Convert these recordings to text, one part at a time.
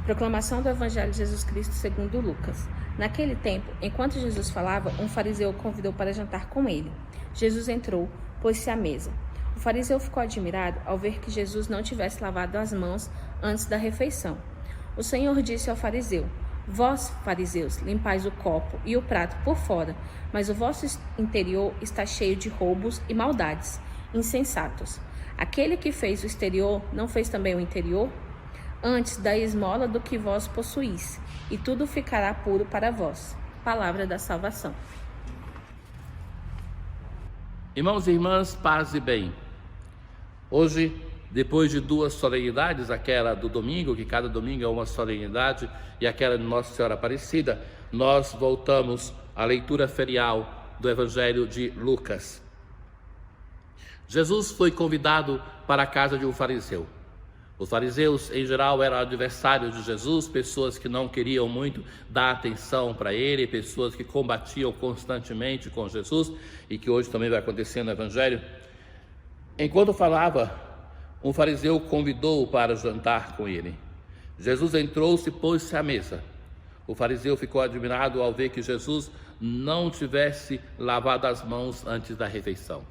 Proclamação do Evangelho de Jesus Cristo segundo Lucas. Naquele tempo, enquanto Jesus falava, um fariseu o convidou para jantar com ele. Jesus entrou, pôs-se à mesa. O fariseu ficou admirado ao ver que Jesus não tivesse lavado as mãos antes da refeição. O Senhor disse ao fariseu: Vós, fariseus, limpais o copo e o prato por fora, mas o vosso interior está cheio de roubos e maldades. Insensatos! Aquele que fez o exterior não fez também o interior? Antes da esmola do que vós possuís, e tudo ficará puro para vós. Palavra da salvação. Irmãos e irmãs, paz e bem. Hoje, depois de duas solenidades, aquela do domingo, que cada domingo é uma solenidade, e aquela de Nossa Senhora Aparecida, nós voltamos à leitura ferial do Evangelho de Lucas. Jesus foi convidado para a casa de um fariseu. Os fariseus, em geral, eram adversários de Jesus, pessoas que não queriam muito dar atenção para ele, pessoas que combatiam constantemente com Jesus, e que hoje também vai acontecer no Evangelho. Enquanto falava, um fariseu convidou-o para jantar com ele. Jesus entrou-se e pôs-se à mesa. O fariseu ficou admirado ao ver que Jesus não tivesse lavado as mãos antes da refeição.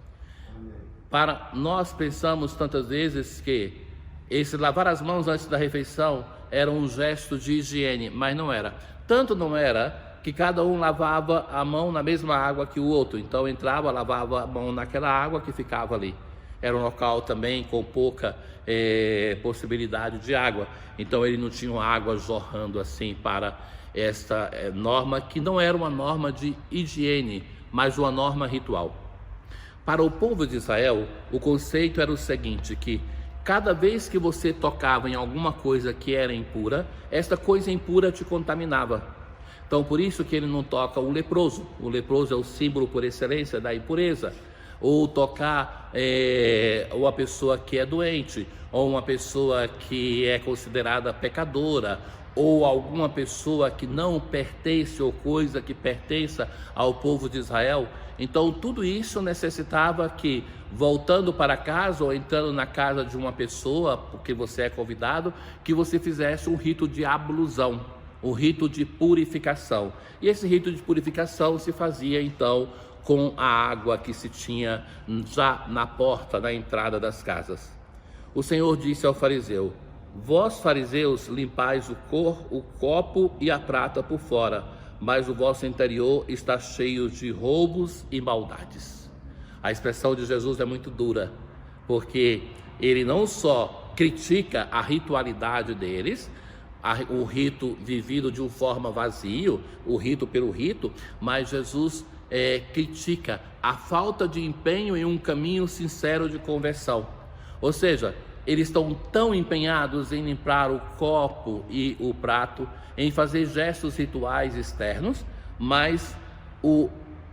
Nós pensamos tantas vezes que esse lavar as mãos antes da refeição era um gesto de higiene, mas não era. Tanto não era que cada um lavava a mão na mesma água que o outro. Então entrava, lavava a mão naquela água que ficava ali. Era um local também com pouca possibilidade de água. Então ele não tinha água jorrando assim para esta norma, que não era uma norma de higiene, mas uma norma ritual. Para o povo de Israel, o conceito era o seguinte, que cada vez que você tocava em alguma coisa que era impura, esta coisa impura te contaminava. Então, por isso que ele não toca o leproso. O leproso é o símbolo por excelência da impureza. Ou tocar uma pessoa que é doente, ou uma pessoa que é considerada pecadora, ou alguma pessoa que não pertence, ou coisa que pertença ao povo de Israel. Então tudo isso necessitava que, voltando para casa ou entrando na casa de uma pessoa, porque você é convidado, que você fizesse um rito de ablusão, um rito de purificação. E esse rito de purificação se fazia então com a água que se tinha já na porta, na entrada das casas. O Senhor disse ao fariseu: Vós, fariseus, limpais o copo e a prata por fora, mas o vosso interior está cheio de roubos e maldades. A expressão de Jesus é muito dura, porque ele não só critica a ritualidade deles, o rito vivido de uma forma vazio, o rito pelo rito, mas Jesus critica a falta de empenho em um caminho sincero de conversão. Ou seja, eles estão tão empenhados em limpar o copo e o prato, em fazer gestos rituais externos, mas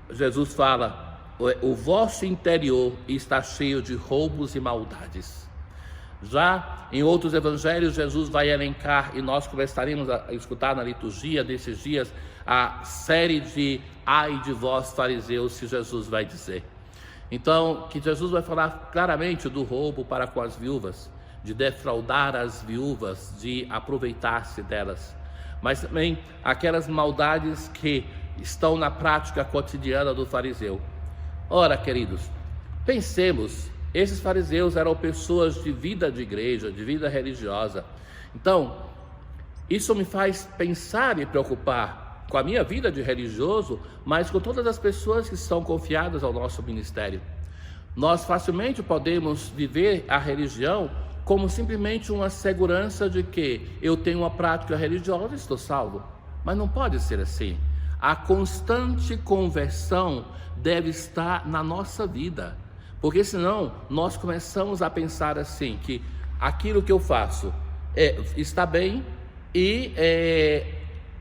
Jesus fala: o vosso interior está cheio de roubos e maldades. Já em outros evangelhos, Jesus vai elencar, e nós começaremos a escutar na liturgia desses dias, a série de ai de vós, fariseus, que Jesus vai dizer. Então, que Jesus vai falar claramente do roubo para com as viúvas, de defraudar as viúvas, de aproveitar-se delas, mas também aquelas maldades que estão na prática cotidiana do fariseu. Ora, queridos, pensemos, esses fariseus eram pessoas de vida de igreja, de vida religiosa. Então, isso me faz pensar e preocupar com a minha vida de religioso, mas com todas as pessoas que são confiadas ao nosso ministério. Nós facilmente podemos viver a religião como simplesmente uma segurança de que eu tenho uma prática religiosa e estou salvo. Mas não pode ser assim. A constante conversão deve estar na nossa vida, porque senão nós começamos a pensar assim, que aquilo que eu faço está bem e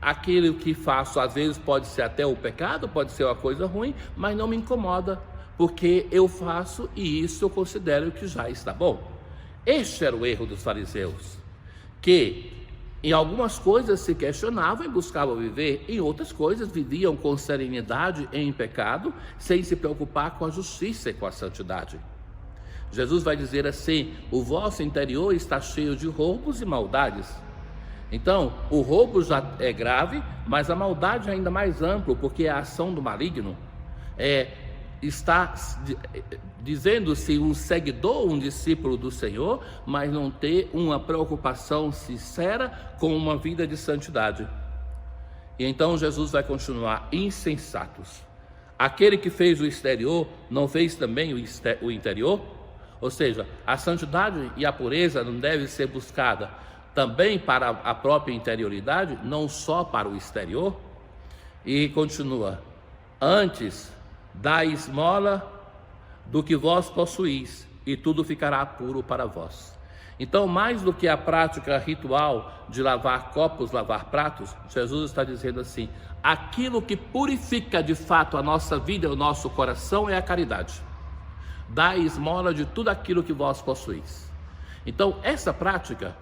aquilo que faço às vezes pode ser até um pecado, pode ser uma coisa ruim, mas não me incomoda, porque eu faço e isso eu considero que já está bom. Este era o erro dos fariseus, que em algumas coisas se questionavam e buscavam viver, em outras coisas viviam com serenidade em pecado, sem se preocupar com a justiça e com a santidade. Jesus vai dizer assim: o vosso interior está cheio de roubos e maldades. Então, o roubo já é grave, mas a maldade é ainda mais ampla, porque a ação do maligno está dizendo-se um seguidor, um discípulo do Senhor, mas não ter uma preocupação sincera com uma vida de santidade. E então Jesus vai continuar: insensatos. Aquele que fez o exterior não fez também o interior? Ou seja, a santidade e a pureza não devem ser buscada também para a própria interioridade, não só para o exterior? E continua: antes dai esmola do que vós possuís, e tudo ficará puro para vós. Então, mais do que a prática ritual de lavar copos, lavar pratos, Jesus está dizendo assim: aquilo que purifica de fato a nossa vida e o nosso coração é a caridade. Dai esmola de tudo aquilo que vós possuís. Então, essa prática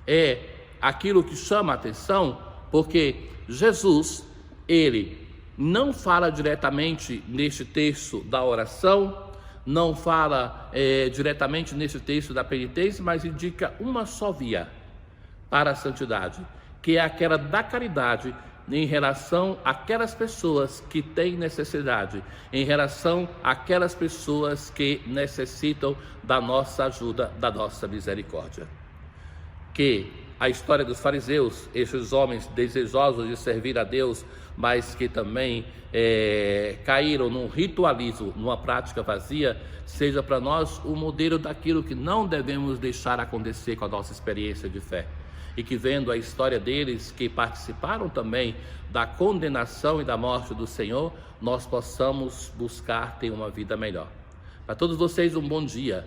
é aquilo que chama a atenção, porque Jesus, ele não fala diretamente neste texto da oração, não fala diretamente nesse texto da penitência, mas indica uma só via para a santidade, que é aquela da caridade em relação àquelas pessoas que têm necessidade, em relação àquelas pessoas que necessitam da nossa ajuda, da nossa misericórdia. Que a história dos fariseus, esses homens desejosos de servir a Deus, mas que também caíram num ritualismo, numa prática vazia, seja para nós o modelo daquilo que não devemos deixar acontecer com a nossa experiência de fé. E que, vendo a história deles, que participaram também da condenação e da morte do Senhor, nós possamos buscar ter uma vida melhor. Para todos vocês, um bom dia.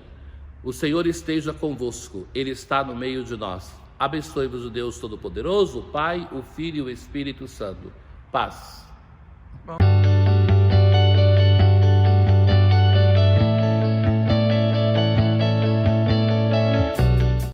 O Senhor esteja convosco, Ele está no meio de nós. Abençoe-vos o Deus Todo-Poderoso, o Pai, o Filho e o Espírito Santo. Paz.